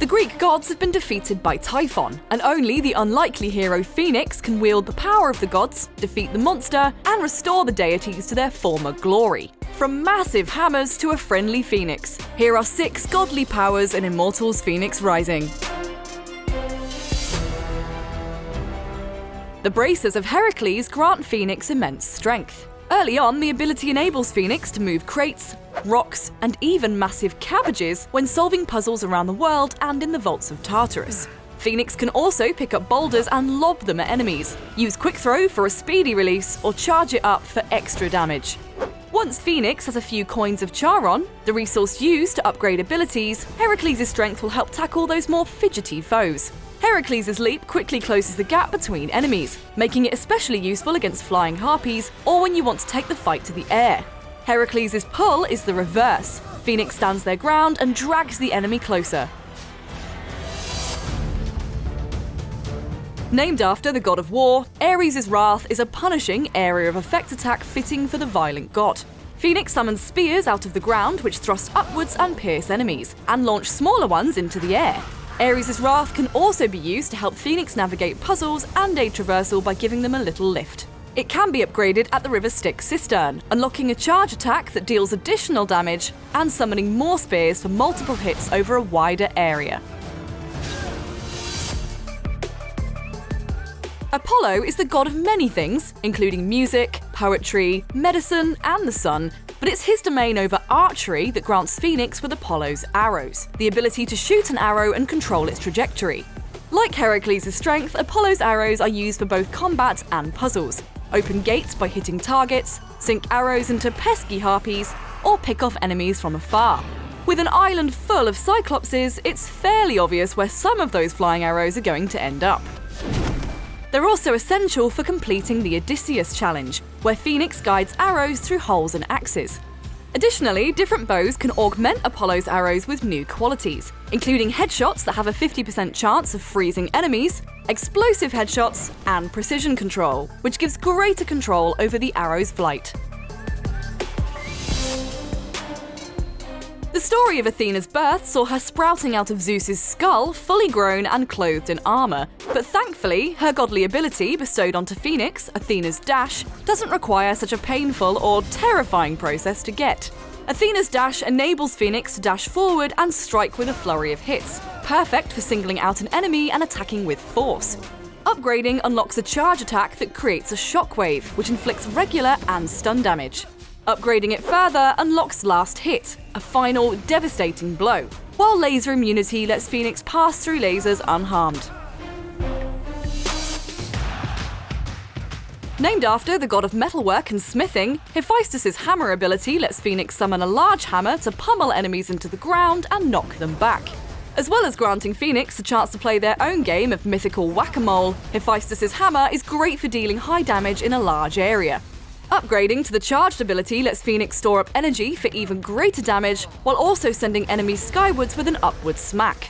The Greek gods have been defeated by Typhon, and only the unlikely hero Phoenix can wield the power of the gods, defeat the monster, and restore the deities to their former glory. From massive hammers to a friendly phoenix, here are 6 godly powers in Immortals Fenyx Rising. The braces of Herakles grant Phoenix immense strength. Early on, the ability enables Phoenix to move crates, rocks, and even massive cabbages when solving puzzles around the world and in the vaults of Tartarus. Phoenix can also pick up boulders and lob them at enemies, use Quick Throw for a speedy release, or charge it up for extra damage. Once Phoenix has a few coins of Charon, the resource used to upgrade abilities, Herakles' strength will help tackle those more fidgety foes. Herakles' leap quickly closes the gap between enemies, making it especially useful against flying harpies or when you want to take the fight to the air. Herakles' pull is the reverse. Phoenix stands their ground and drags the enemy closer. Named after the god of war, Ares' wrath is a punishing area of effect attack fitting for the violent god. Phoenix summons spears out of the ground which thrust upwards and pierce enemies, and launch smaller ones into the air. Ares' wrath can also be used to help Phoenix navigate puzzles and aid traversal by giving them a little lift. It can be upgraded at the River Styx cistern, unlocking a charge attack that deals additional damage and summoning more spears for multiple hits over a wider area. Apollo is the god of many things, including music, poetry, medicine, and the sun, but it's his domain over archery that grants Phoenix with Apollo's arrows, the ability to shoot an arrow and control its trajectory. Like Herakles' strength, Apollo's arrows are used for both combat and puzzles. Open gates by hitting targets, sink arrows into pesky harpies, or pick off enemies from afar. With an island full of cyclopses, it's fairly obvious where some of those flying arrows are going to end up. They're also essential for completing the Odysseus challenge, where Phoenix guides arrows through holes and axes. Additionally, different bows can augment Apollo's arrows with new qualities, including headshots that have a 50% chance of freezing enemies, explosive headshots, and precision control, which gives greater control over the arrow's flight. The story of Athena's birth saw her sprouting out of Zeus's skull, fully grown and clothed in armor, but thankfully, her godly ability bestowed onto Phoenix, Athena's dash, doesn't require such a painful or terrifying process to get. Athena's dash enables Phoenix to dash forward and strike with a flurry of hits, perfect for singling out an enemy and attacking with force. Upgrading unlocks a charge attack that creates a shockwave, which inflicts regular and stun damage. Upgrading it further unlocks Last Hit, a final, devastating blow, while laser immunity lets Phoenix pass through lasers unharmed. Named after the god of metalwork and smithing, Hephaistos' hammer ability lets Phoenix summon a large hammer to pummel enemies into the ground and knock them back. As well as granting Phoenix a chance to play their own game of mythical whack-a-mole, Hephaistos' hammer is great for dealing high damage in a large area. Upgrading to the charged ability lets Phoenix store up energy for even greater damage, while also sending enemies skywards with an upward smack.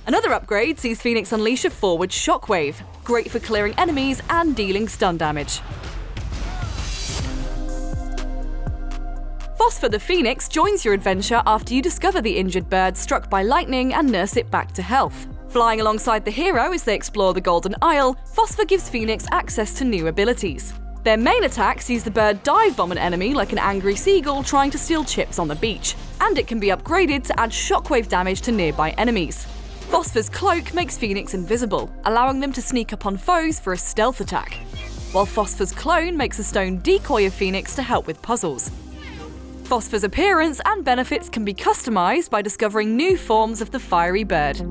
Another upgrade sees Phoenix unleash a forward shockwave, great for clearing enemies and dealing stun damage. Phosphor the Phoenix joins your adventure after you discover the injured bird struck by lightning and nurse it back to health. Flying alongside the hero as they explore the Golden Isle, Phosphor gives Phoenix access to new abilities. Their main attack sees the bird dive bomb an enemy like an angry seagull trying to steal chips on the beach, and it can be upgraded to add shockwave damage to nearby enemies. Phosphor's cloak makes Phoenix invisible, allowing them to sneak up on foes for a stealth attack, while Phosphor's clone makes a stone decoy of Phoenix to help with puzzles. Phosphor's appearance and benefits can be customized by discovering new forms of the fiery bird.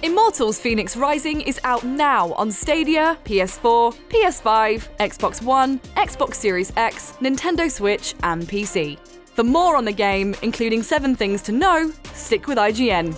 Immortals Fenyx Rising is out now on Stadia, PS4, PS5, Xbox One, Xbox Series X, Nintendo Switch, and PC. For more on the game, including 7 things to know, stick with IGN.